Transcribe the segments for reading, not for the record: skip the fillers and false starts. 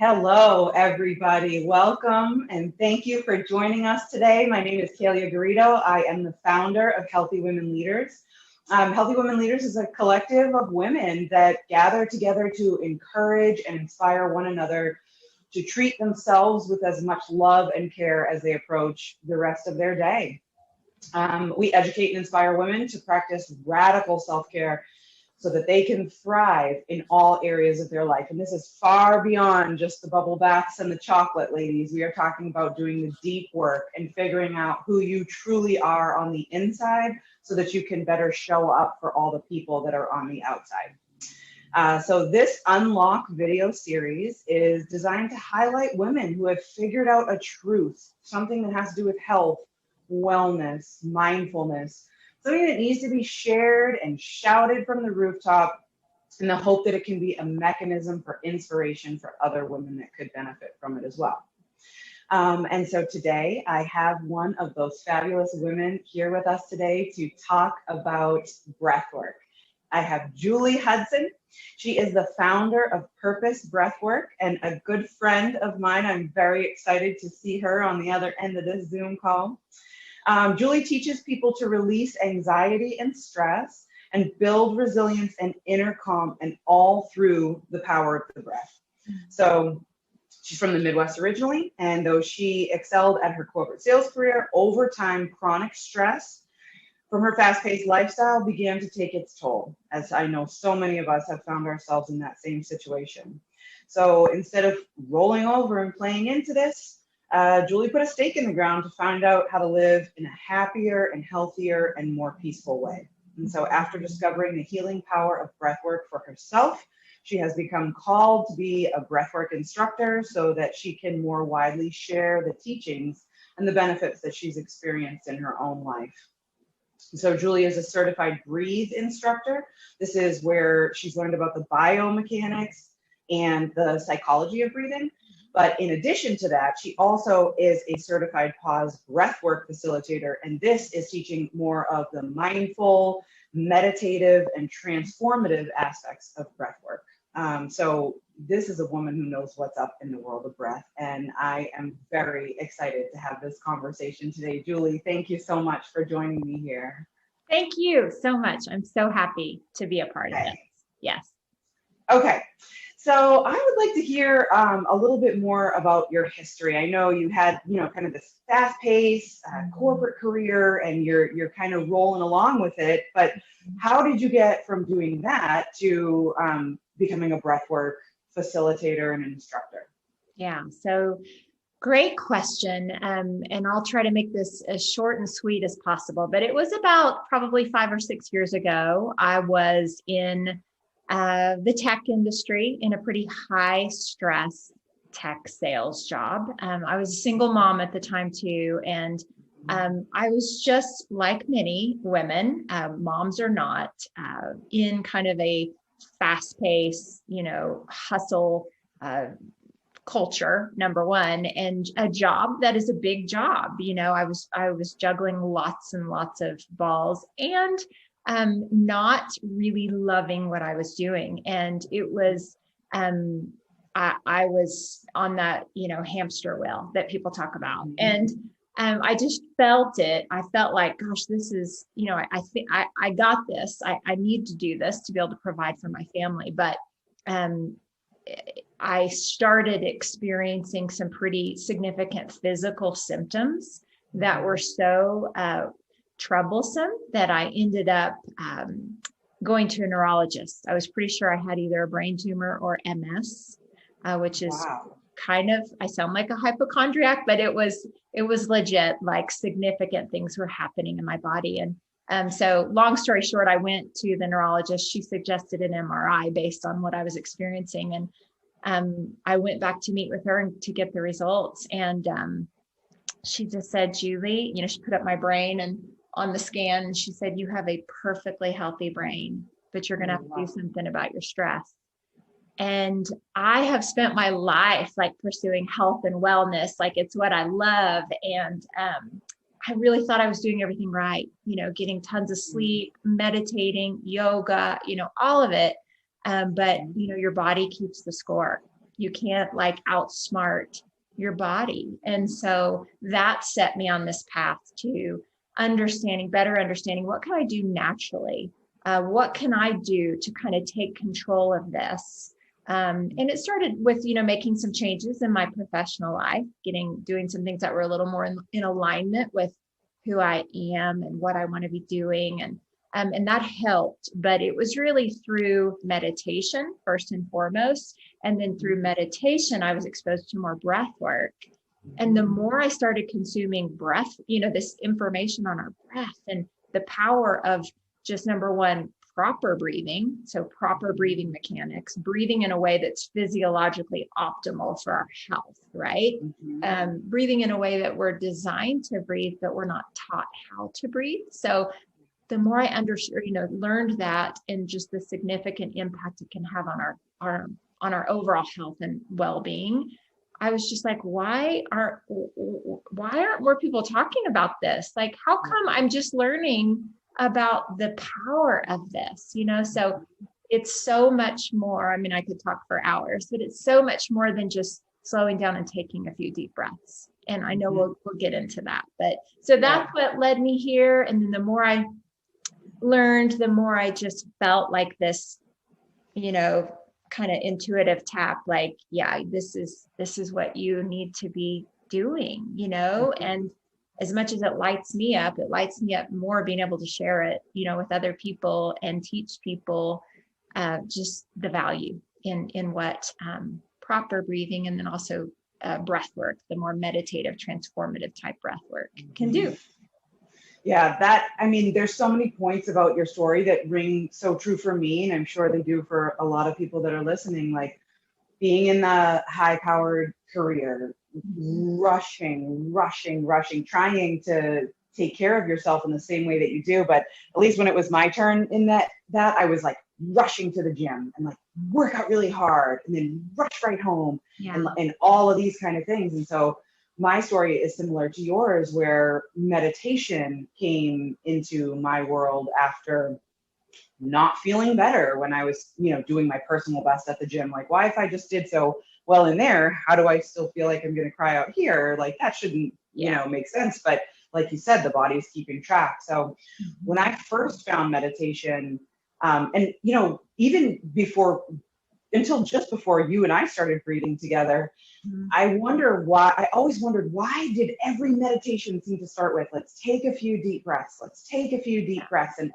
Hello, everybody. Welcome and thank you for joining us today. My name is Kalia Garrido. I am the founder of Healthy Women Leaders. Healthy Women Leaders is a collective of women that gather together to encourage and inspire one another to treat themselves with as much love and care as they approach the rest of their day. We educate and inspire women to practice radical self-care so that they can thrive in all areas of their life. And this is far beyond just the bubble baths and the chocolate, ladies. We are talking about doing the deep work and figuring out who you truly are on the inside so that you can better show up for all the people that are on the outside. So this Unlock video series is designed to highlight women who have figured out a truth, something that has to do with health, wellness, mindfulness, something that needs to be shared and shouted from the rooftop in the hope that it can be a mechanism for inspiration for other women that could benefit from it as well. And so today I have one of those fabulous women here with us today to talk about breathwork. I have Julie Hudson. She is the founder of Purpose Breathwork and a good friend of mine. I'm very excited to see her on the other end of this Zoom call. Julie teaches people to release anxiety and stress and build resilience and inner calm, and all through the power of the breath. So she's from the Midwest originally, and though she excelled at her corporate sales career, over time, chronic stress from her fast-paced lifestyle began to take its toll, as I know so many of us have found ourselves in that same situation. So instead of rolling over and playing into this, Julie put a stake in the ground to find out how to live in a happier and healthier and more peaceful way. And so after discovering the healing power of breathwork for herself, she has become called to be a breathwork instructor so that she can more widely share the teachings and the benefits that she's experienced in her own life. So Julie is a certified BREATHE instructor. This is where she's learned about the biomechanics and the psychology of breathing. But in addition to that, she also is a certified pause breathwork facilitator. And this is teaching more of the mindful, meditative, and transformative aspects of breathwork. So this is a woman who knows what's up in the world of breath. And I am very excited to have this conversation today. Julie, thank you so much for joining me here. Thank you so much. I'm so happy to be a part of this. Yes. Okay. So I would like to hear a little bit more about your history. I know you had, kind of this fast-paced corporate career, and you're kind of rolling along with it. But how did you get from doing that to becoming a breathwork facilitator and instructor? Yeah. So great question. And I'll try to make this as short and sweet as possible. But it was about probably 5 or 6 years ago. I was in the tech industry in a pretty high stress tech sales job. I was a single mom at the time too. And I was just like many women, moms or not, in kind of a fast paced, hustle culture, number one, and a job that is a big job. I was juggling lots and lots of balls and not really loving what I was doing. And it was, I was on that, hamster wheel that people talk about. And I just felt it. I felt like, gosh, this is, I think I got this. I need to do this to be able to provide for my family. But I started experiencing some pretty significant physical symptoms that were so troublesome that I ended up going to a neurologist. I was pretty sure I had either a brain tumor or MS, which is kind of, I sound like a hypochondriac, but it was legit, like significant things were happening in my body. And so long story short, I went to the neurologist. She suggested an MRI based on what I was experiencing. And I went back to meet with her to get the results. And she just said, Julie, she put up my brain and on the scan, and she said, you have a perfectly healthy brain, but you're going to have to do something about your stress. And I have spent my life like pursuing health and wellness, like it's what I love. And I really thought I was doing everything right, getting tons of sleep, meditating, yoga, all of it. But your body keeps the score. You can't like outsmart your body. And so that set me on this path to better understanding what can I do naturally? What can I do to kind of take control of this? And it started with, making some changes in my professional life, doing some things that were a little more in alignment with who I am and what I want to be doing. And that helped, but it was really through meditation, first and foremost. And then through meditation, I was exposed to more breath work. And the more I started consuming breath, this information on our breath and the power of just number one, proper breathing. So proper breathing mechanics, breathing in a way that's physiologically optimal for our health, right? Breathing in a way that we're designed to breathe, but we're not taught how to breathe. So the more I understood, learned that and just the significant impact it can have on our overall health and well-being, I was just like, why aren't more people talking about this? Like, how come I'm just learning about the power of this, So it's so much more. I mean, I could talk for hours, but it's so much more than just slowing down and taking a few deep breaths. And I know we'll get into that, but so that's what led me here. And then the more I learned, the more I just felt like this, kind of intuitive tap, like, yeah, this is what you need to be doing, and as much as it lights me up more being able to share it, with other people and teach people just the value in what proper breathing and then also breath work, the more meditative, transformative type breath work can do. Yeah, there's so many points about your story that ring so true for me, and I'm sure they do for a lot of people that are listening, like being in the high-powered career, rushing, trying to take care of yourself in the same way that you do. But at least when it was my turn in that I was like rushing to the gym and like work out really hard and then rush right home and all of these kind of things. And so my story is similar to yours, where meditation came into my world after not feeling better when I was, doing my personal best at the gym. Like, why, if I just did so well in there, how do I still feel like I'm going to cry out here? Like, that shouldn't, make sense. But like you said, the body is keeping track. So when I first found meditation, and, even until just before you and I started breathing together, I always wondered, why did every meditation seem to start with, let's take a few deep breaths, and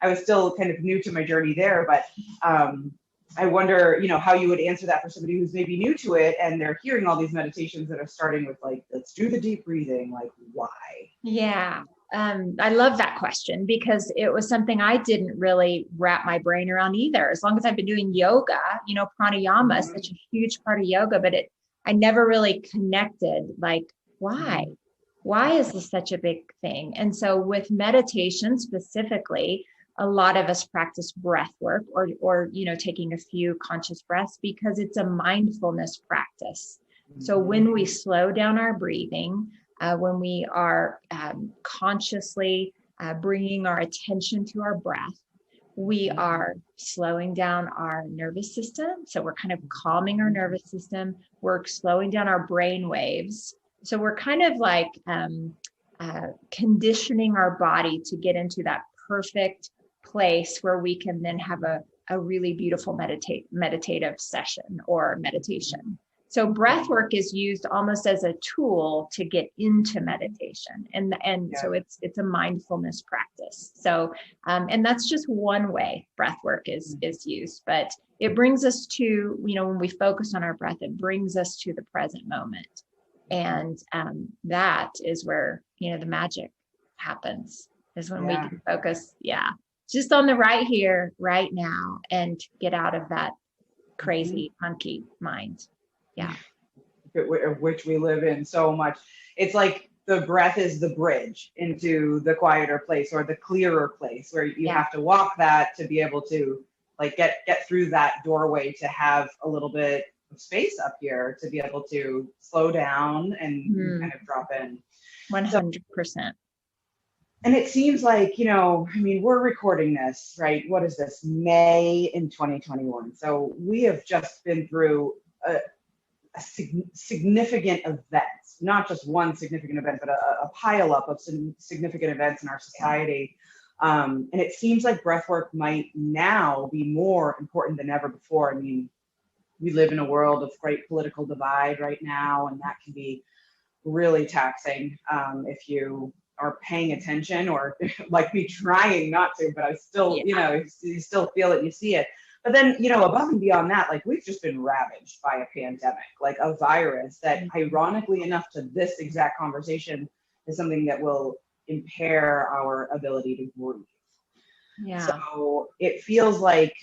I was still kind of new to my journey there, but I wonder, how you would answer that for somebody who's maybe new to it and they're hearing all these meditations that are starting with like, let's do the deep breathing, like why? Yeah. I love that question because it was something I didn't really wrap my brain around either. As long as I've been doing yoga, pranayama is such a huge part of yoga, but I never really connected, like, why? Why is this such a big thing? And so with meditation specifically, a lot of us practice breath work or taking a few conscious breaths because it's a mindfulness practice. So when we slow down our breathing, when we are consciously bringing our attention to our breath, we are slowing down our nervous system. So we're kind of calming our nervous system. We're slowing down our brain waves. So we're kind of like conditioning our body to get into that perfect place where we can then have a really beautiful meditative session or meditation. So breath work is used almost as a tool to get into meditation. And so it's a mindfulness practice. So, and that's just one way breath work is used, but it brings us to, when we focus on our breath, it brings us to the present moment. And that is where, the magic happens, is when we can focus, just on the right here, right now, and get out of that crazy, monkey mind. Yeah. Which we live in so much. It's like the breath is the bridge into the quieter place or the clearer place where you have to walk that to be able to like get through that doorway, to have a little bit of space up here to be able to slow down and kind of drop in. 100%. And it seems like, I mean, we're recording this, right? What is this? May in 2021. So we have just been through a significant events, not just one significant event, but a pile up of some significant events in our society. And it seems like breathwork might now be more important than ever before. I mean, we live in a world of great political divide right now, and that can be really taxing if you are paying attention, or like me trying not to, but I still, you still feel it, you see it. But then, above and beyond that, like we've just been ravaged by a pandemic, like a virus that, ironically enough, to this exact conversation is something that will impair our ability to breathe. Yeah. So it feels like,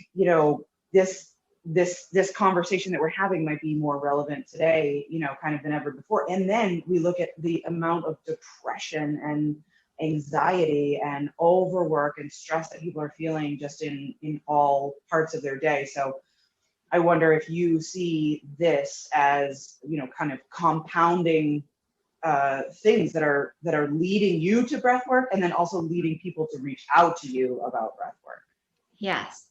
this conversation that we're having might be more relevant today, kind of than ever before. And then we look at the amount of depression and anxiety and overwork and stress that people are feeling just in all parts of their day. So I wonder if you see this as, kind of compounding things that are leading you to breathwork, and then also leading people to reach out to you about breathwork. Yes.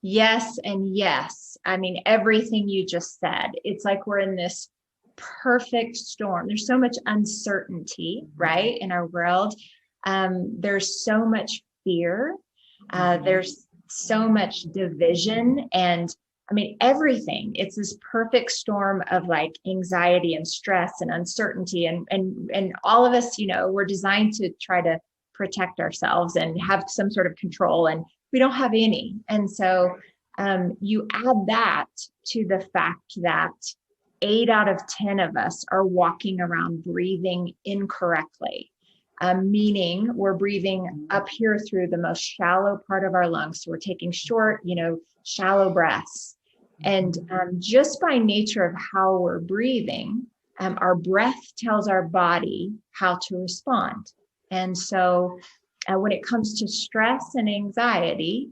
Yes and yes. I mean, everything you just said, it's like we're in this perfect storm. There's so much uncertainty, right, in our world. There's so much fear. There's so much division. And I mean, everything. It's this perfect storm of like anxiety and stress and uncertainty. And all of us, we're designed to try to protect ourselves and have some sort of control. And we don't have any. And so you add that to the fact that 8 out of 10 of us are walking around breathing incorrectly, meaning we're breathing up here through the most shallow part of our lungs. So we're taking short, shallow breaths. And just by nature of how we're breathing, our breath tells our body how to respond. And so when it comes to stress and anxiety,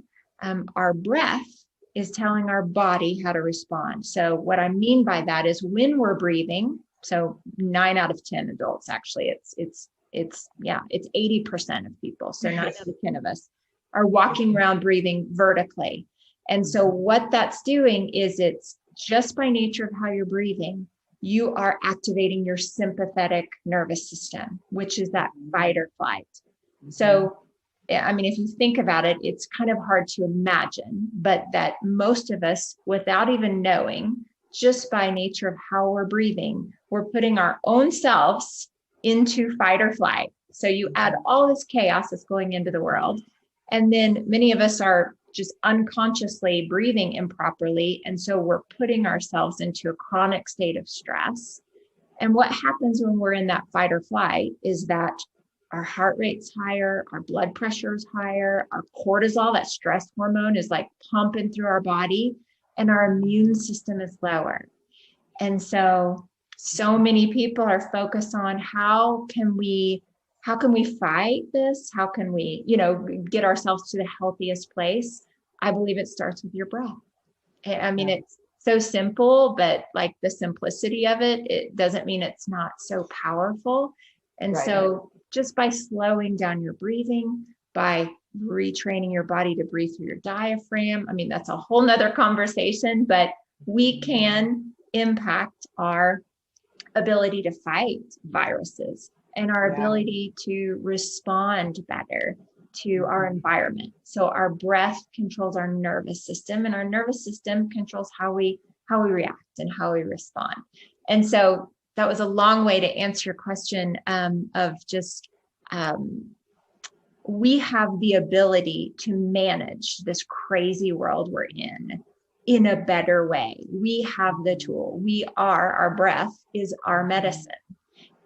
our breath is telling our body how to respond. So what I mean by that is when we're breathing, so 9 out of 10 adults, actually, it's 80% of people. So 9 out of 10 of us are walking around breathing vertically. And so what that's doing is it's just by nature of how you're breathing, you are activating your sympathetic nervous system, which is that fight or flight. So, I mean, if you think about it, it's kind of hard to imagine, but that most of us, without even knowing, just by nature of how we're breathing, we're putting our own selves into fight or flight. So you add all this chaos that's going into the world. And then many of us are just unconsciously breathing improperly. And so we're putting ourselves into a chronic state of stress. And what happens when we're in that fight or flight is that our heart rate's higher, our blood pressure is higher, our cortisol, that stress hormone, is like pumping through our body, and our immune system is lower. And so many people are focused on how can we fight this? How can we, get ourselves to the healthiest place? I believe it starts with your breath. I mean, it's so simple, but like the simplicity of it, it doesn't mean it's not so powerful. And so just by slowing down your breathing, by retraining your body to breathe through your diaphragm, I mean, that's a whole nother conversation, but we can impact our ability to fight viruses and our ability to respond better to our environment. So our breath controls our nervous system, and our nervous system controls how we react and how we respond. And so that was a long way to answer your question of just, we have the ability to manage this crazy world we're in a better way. We have the tool. Our breath is our medicine.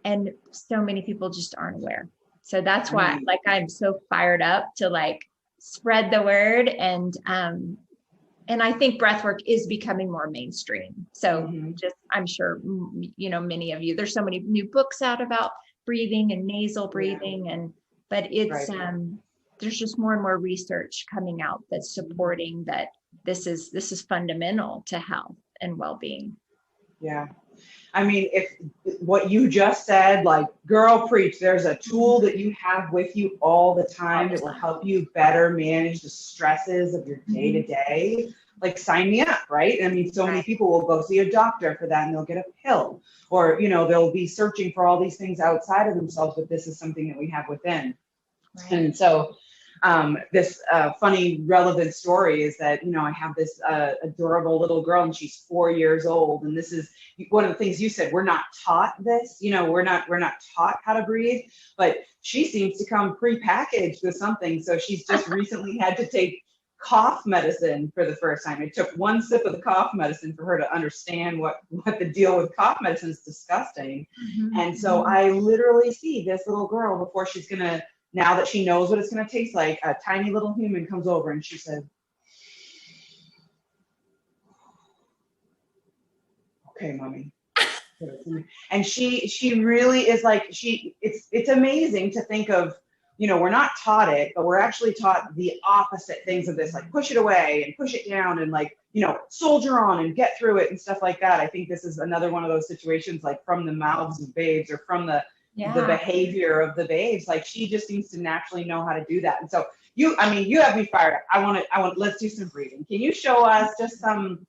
And so many people just aren't aware. So that's why, like, I'm so fired up to like spread the word. And I think breathwork is becoming more mainstream. So just, I'm sure, many of you, there's so many new books out about breathing and nasal breathing, but it's, there's just more and more research coming out that's supporting that this is fundamental to health and well-being. Yeah. I mean, if what you just said, like, girl, preach, there's a tool that you have with you all the time that will help you better manage the stresses of your day to day. Like, sign me up, right? I mean, so many people will go see a doctor for that and they'll get a pill, or, you know, they'll be searching for all these things outside of themselves, but this is something that we have within. Right. And so this funny relevant story is that, you know, I have this adorable little girl and she's 4 years old. And this is one of the things you said, we're not taught this, you know, we're not taught how to breathe, but she seems to come prepackaged with something. So she's just recently had to take cough medicine for the first time. It took one sip of the cough medicine for her to understand what the deal with cough medicine is. Disgusting. And so I literally see this little girl before she's gonna, now that she knows what it's going to taste like, a tiny little human comes over and she said, okay, mommy. And she really is like, it's amazing to think of, you know, we're not taught it, but we're actually taught the opposite things of this, like push it away and push it down and, like, you know, soldier on and get through it and stuff like that. I think this is another one of those situations, like, from the mouths of babes, or from the behavior of the babes. Like, she just seems to naturally know how to do that. And so you have me fired up. I want, let's do some breathing. Can you show us just some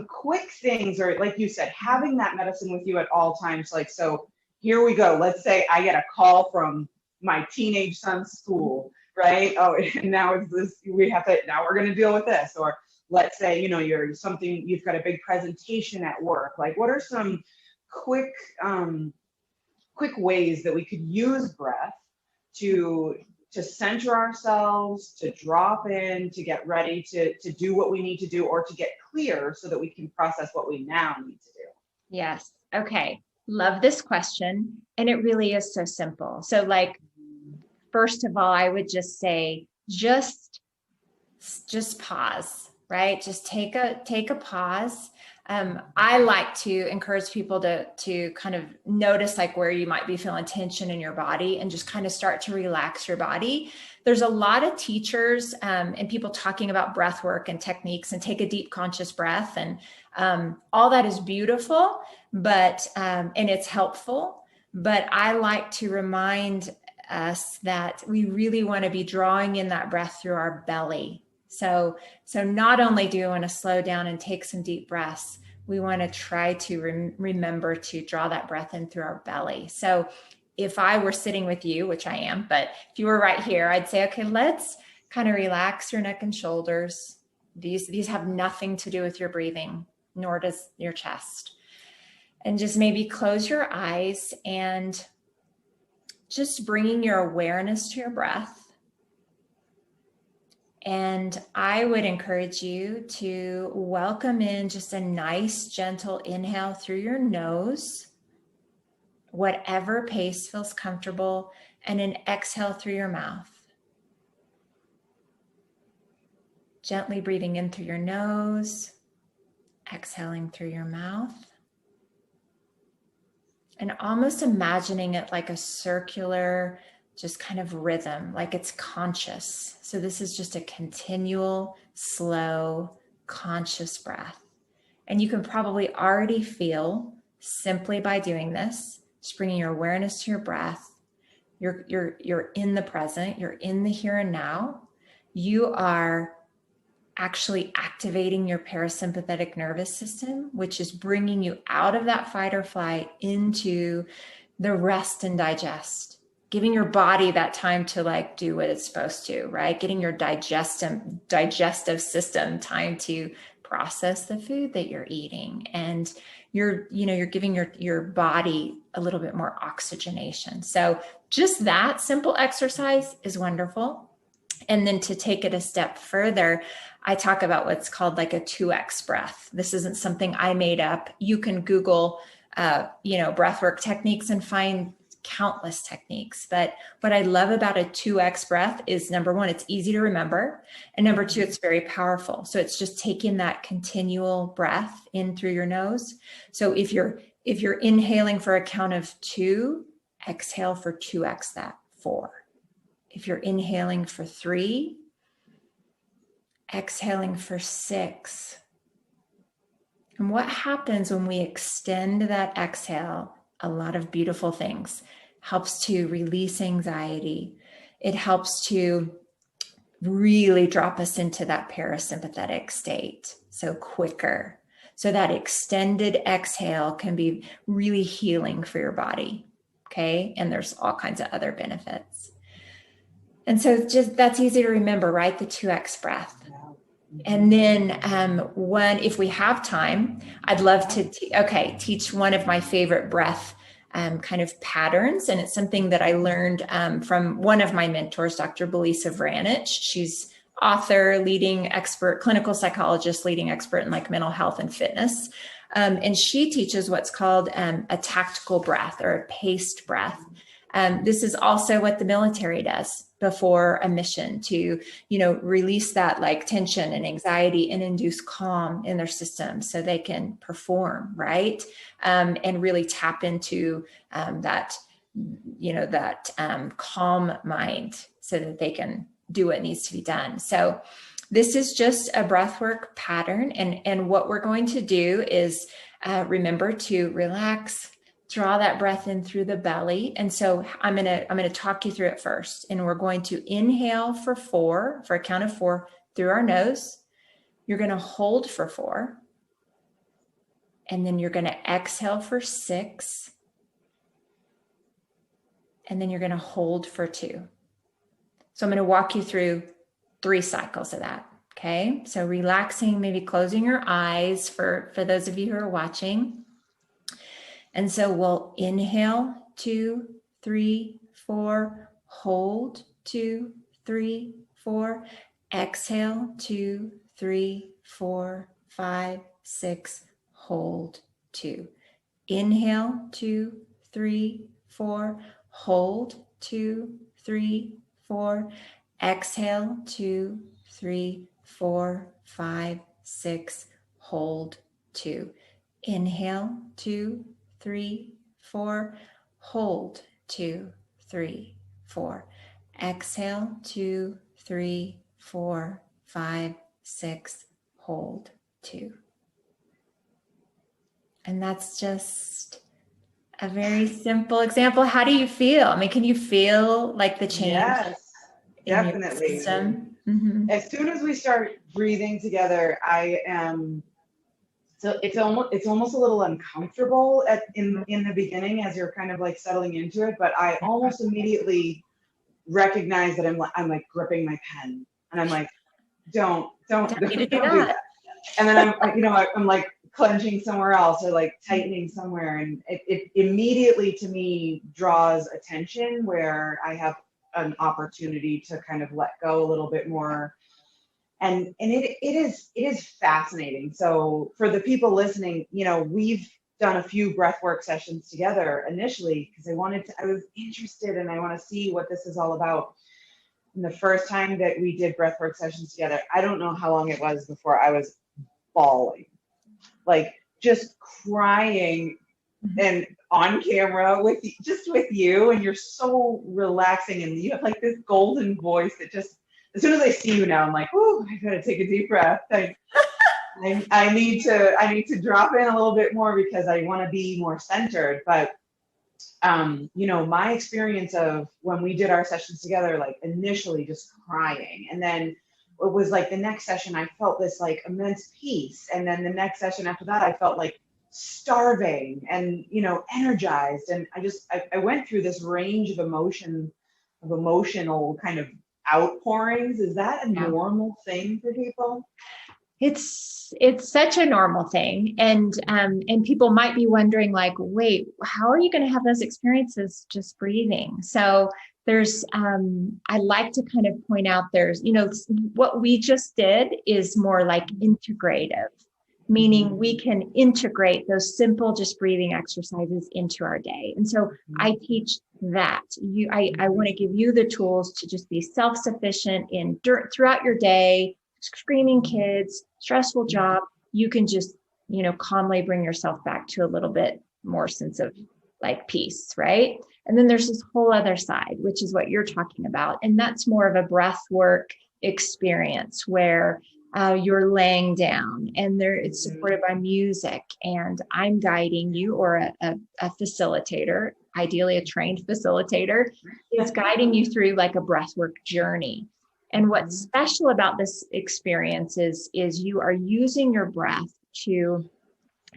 quick things, or, like you said, having that medicine with you at all times? Like, so here we go. Let's say I get a call from my teenage son's school, right? Oh, and now it's this, now we're going to deal with this. Or let's say, you know, you've got a big presentation at work. Like, what are some quick ways that we could use breath to center ourselves, to drop in, to get ready to do what we need to do, or to get clear so that we can process what we now need to do? Yes. Okay. Love this question. And it really is so simple. So, like, first of all, I would just say, just pause, right? Just take a pause. I like to encourage people to kind of notice, like, where you might be feeling tension in your body, and just kind of start to relax your body. There's a lot of teachers and people talking about breath work and techniques, and take a deep conscious breath, and all that is beautiful, but and it's helpful. But I like to remind us that we really want to be drawing in that breath through our belly. So not only do we want to slow down and take some deep breaths, we want to try to remember to draw that breath in through our belly. So if I were sitting with you, which I am, but if you were right here, I'd say, okay, let's kind of relax your neck and shoulders. These have nothing to do with your breathing, nor does your chest. And just maybe close your eyes, and just bringing your awareness to your breath. And I would encourage you to welcome in just a nice, gentle inhale through your nose, whatever pace feels comfortable, and an exhale through your mouth. Gently breathing in through your nose, exhaling through your mouth. And almost imagining it like a circular, just kind of rhythm, like it's conscious. So this is just a continual, slow, conscious breath. And you can probably already feel, simply by doing this, just bringing your awareness to your breath, you're in the present, you're in the here and now. You are actually activating your parasympathetic nervous system, which is bringing you out of that fight or flight into the rest and digest, giving your body that time to, like, do what it's supposed to, right? Getting your digestive system time to process the food that you're eating. And you're giving your body a little bit more oxygenation. So just that simple exercise is wonderful. And then to take it a step further, I talk about what's called like a 2x breath. This isn't something I made up. You can Google, breathwork techniques and find countless techniques. But what I love about a 2x breath is, number one, it's easy to remember. And number two, it's very powerful. So it's just taking that continual breath in through your nose. So if you're inhaling for a count of 2, exhale for 2x that, 4. If you're inhaling for 3, exhaling for 6, And what happens when we extend that exhale? A lot of beautiful things. Helps to release anxiety. It helps to really drop us into that parasympathetic state. So quicker. So that extended exhale can be really healing for your body. Okay. And there's all kinds of other benefits. And so just that's easy to remember, right? The 2x breath. And then if we have time, I'd love to teach one of my favorite breath kind of patterns. And it's something that I learned from one of my mentors, Dr. Belisa Vranich. She's author, leading expert, clinical psychologist, leading expert in like mental health and fitness. And she teaches what's called a tactical breath or a paced breath. This is also what the military does before a mission to, release that like tension and anxiety and induce calm in their system so they can perform, right? And really tap into that calm mind so that they can do what needs to be done. So this is just a breathwork pattern. And what we're going to do is remember to relax, draw that breath in through the belly. And so I'm going to talk you through it first. And we're going to inhale for a count of 4 through our nose. You're going to hold for 4. And then you're going to exhale for 6. And then you're going to hold for 2. So I'm going to walk you through 3 cycles of that. Okay. So relaxing, maybe closing your eyes for those of you who are watching. And so we'll inhale 2, 3, 4, hold 2, 3, 4, exhale 2, 3, 4, 5, 6, hold 2. Inhale 2, 3, 4, hold 2, 3, 4, exhale 2, 3, 4, 5, 6, hold 2. Inhale 2, 3, 4, hold 2, 3, 4. Exhale 2, 3, 4, 5, 6, hold 2. And that's just a very simple example. How do you feel? I mean, can you feel like the change? Yes, definitely. In your system? Mm-hmm. As soon as we start breathing together, I am. So it's almost a little uncomfortable in the beginning as you're kind of like settling into it, but I almost immediately recognize that I'm like gripping my pen and I'm like, don't do that. And then I'm like clenching somewhere else or like tightening somewhere, and it immediately to me draws attention where I have an opportunity to kind of let go a little bit more. And it is fascinating. So for the people listening, we've done a few breathwork sessions together initially because I was interested and I want to see what this is all about. And the first time that we did breathwork sessions together, I don't know how long it was before I was bawling, like just crying and on camera with you, and you're so relaxing and you have like this golden voice that just, as soon as I see you now, I'm like, oh, I gotta take a deep breath. I need to drop in a little bit more because I want to be more centered. But my experience of when we did our sessions together, like initially just crying, and then it was like the next session I felt this like immense peace, and then the next session after that I felt like starving and energized, and I went through this range of emotional kind of outpourings. Is that a normal thing for people? It's such a normal thing. And people might be wondering like, wait, how are you going to have those experiences just breathing? So there's, I like to kind of point out there's, what we just did is more like integrative, meaning we can integrate those simple, just breathing exercises into our day. And so I teach that I want to give you the tools to just be self-sufficient throughout your day. Screaming kids, stressful job, you can just, calmly bring yourself back to a little bit more sense of like peace, right? And then there's this whole other side, which is what you're talking about. And that's more of a breathwork experience where you're laying down, and there it's supported by music, and I'm guiding you, or a facilitator, ideally a trained facilitator, is guiding you through like a breathwork journey. And what's special about this experience is you are using your breath to,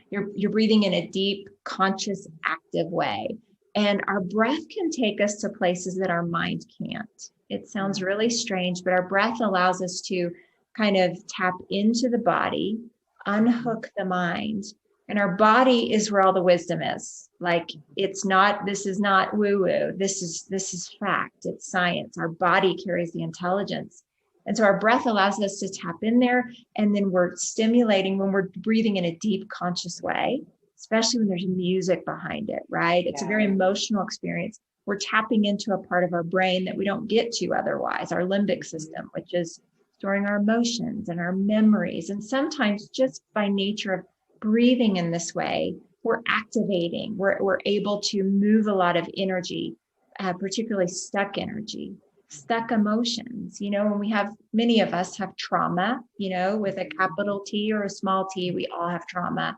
you're breathing in a deep, conscious, active way. And our breath can take us to places that our mind can't. It sounds really strange, but our breath allows us to kind of tap into the body, unhook the mind. And our body is where all the wisdom is. Like, it's not, this is not woo-woo. This is fact. It's science. Our body carries the intelligence. And so our breath allows us to tap in there. And then we're stimulating when we're breathing in a deep, conscious way, especially when there's music behind it, right? It's a very emotional experience. We're tapping into a part of our brain that we don't get to otherwise, our limbic system, which is storing our emotions and our memories. And sometimes just by nature of breathing in this way, we're activating, we're able to move a lot of energy, particularly stuck energy, stuck emotions. You know, when we have, many of us have trauma, you know, with a capital T or a small t, we all have trauma.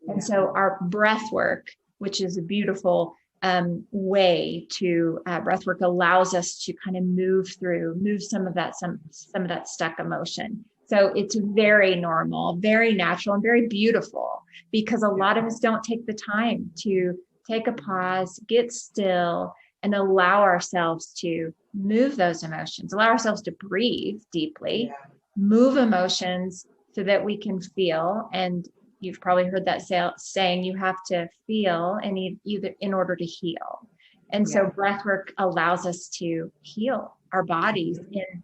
And so our breath work, which is a beautiful way to breathwork, allows us to kind of move some of that stuck emotion. So it's very normal, very natural, and very beautiful, because a lot of us don't take the time to take a pause, get still, and allow ourselves to move those emotions, allow ourselves to breathe deeply, move emotions so that we can feel. And you've probably heard that saying, you have to feel in order to heal. And so breathwork allows us to heal our bodies in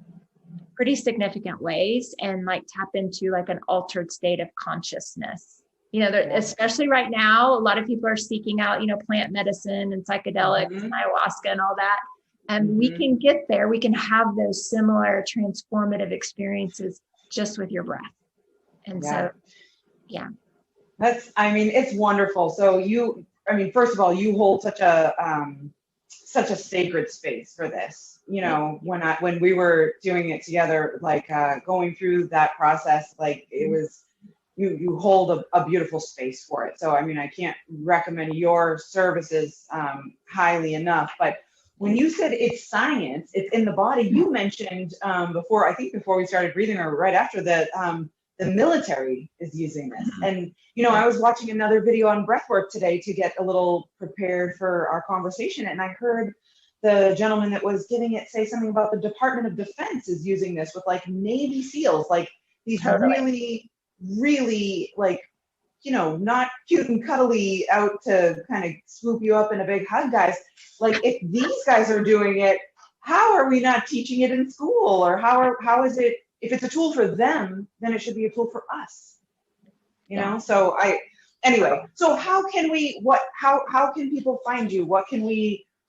pretty significant ways, and like tap into like an altered state of consciousness. You know, especially right now, a lot of people are seeking out, you know, plant medicine and psychedelics and ayahuasca and all that. And we can get there. We can have those similar transformative experiences just with your breath. And so, it's wonderful. So first of all, you hold such a sacred space for this. You know, when we were doing it together, like going through that process, like it was, you hold a beautiful space for it. So, I can't recommend your services highly enough. But when you said it's science, it's in the body, you mentioned before we started breathing, or right after that, the military is using this. And, you know, I was watching another video on breathwork today to get a little prepared for our conversation. And I heard the gentleman that was giving it say something about the Department of Defense is using this with like Navy SEALs, like these really, really, like, you know, not cute and cuddly out to kind of swoop you up in a big hug guys. Like, if these guys are doing it, how are we not teaching it in school? Or how is it, if it's a tool for them, then it should be a tool for us, you know? So so how can people find you?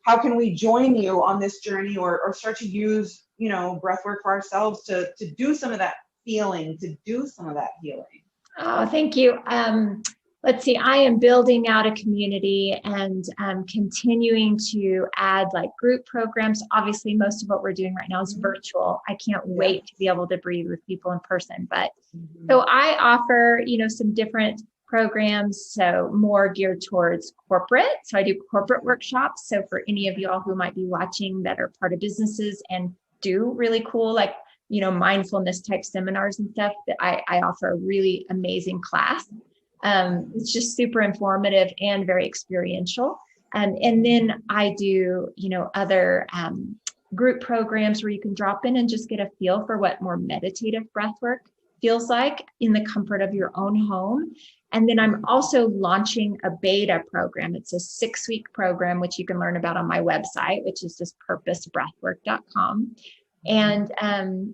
How can we join you on this journey, or start to use, you know, breathwork for ourselves to do some of that feeling, to do some of that healing? Oh, thank you. Let's see, I am building out a community and continuing to add like group programs. Obviously, most of what we're doing right now is virtual. I can't wait to be able to breathe with people in person. But so I offer, you know, some different programs, so more geared towards corporate. So I do corporate workshops. So for any of you all who might be watching that are part of businesses and do really cool, like, you know, mindfulness type seminars and stuff, that I offer a really amazing class. It's just super informative and very experiential. And then I do, you know, other group programs where you can drop in and just get a feel for what more meditative breathwork feels like in the comfort of your own home. And then I'm also launching a beta program. It's a 6-week program, which you can learn about on my website, which is just purposebreathwork.com. And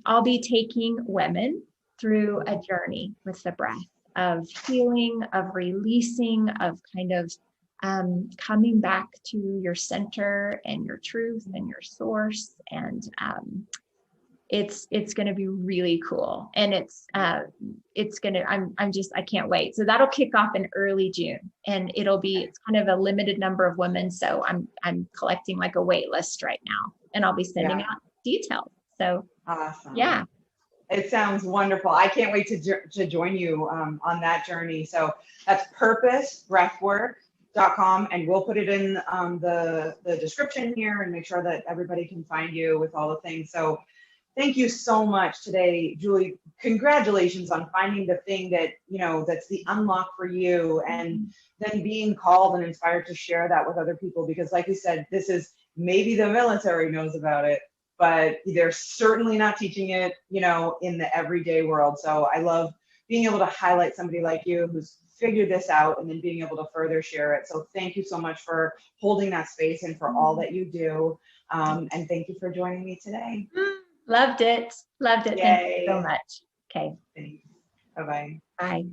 I'll be taking women through a journey with the breath of healing, of releasing, of kind of coming back to your center and your truth and your source. And it's going to be really cool. And it's going to, I can't wait. So that'll kick off in early June, and it's kind of a limited number of women. So I'm collecting like a wait list right now, and I'll be sending out details. So awesome. Yeah. It sounds wonderful. I can't wait to join you on that journey. So that's purposebreathwork.com, and we'll put it in the description here and make sure that everybody can find you with all the things. So thank you so much today, Julie. Congratulations on finding the thing that, that's the unlock for you, and then being called and inspired to share that with other people, because like you said, this is, maybe the military knows about it, but they're certainly not teaching it, in the everyday world. So I love being able to highlight somebody like you who's figured this out and then being able to further share it. So thank you so much for holding that space and for all that you do. And thank you for joining me today. Loved it. Loved it. Yay. Thank you so much. Okay. Thanks. Bye-bye. Bye.